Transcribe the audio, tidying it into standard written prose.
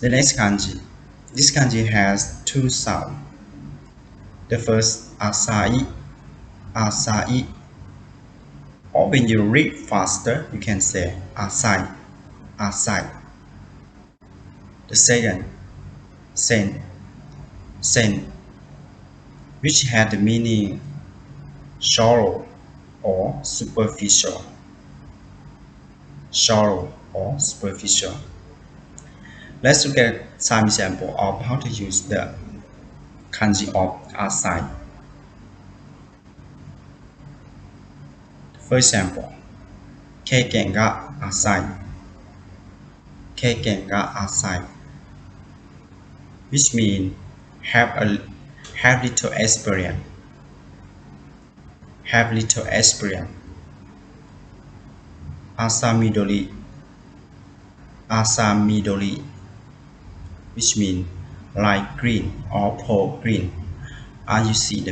The next kanji. This kanji has two sounds. The first asai, asai. Or when you read faster, you can say asai, asai. The second, sen, sen, which had the meaning shallow or superficial. Shallow or superficial. Let's look at some example of how to use the kanji of asai. For example, keiken ga asai, keiken ga asai, which means have little experience, have little experience. Asamidori, asamidori, which means light green or pale green, as you see the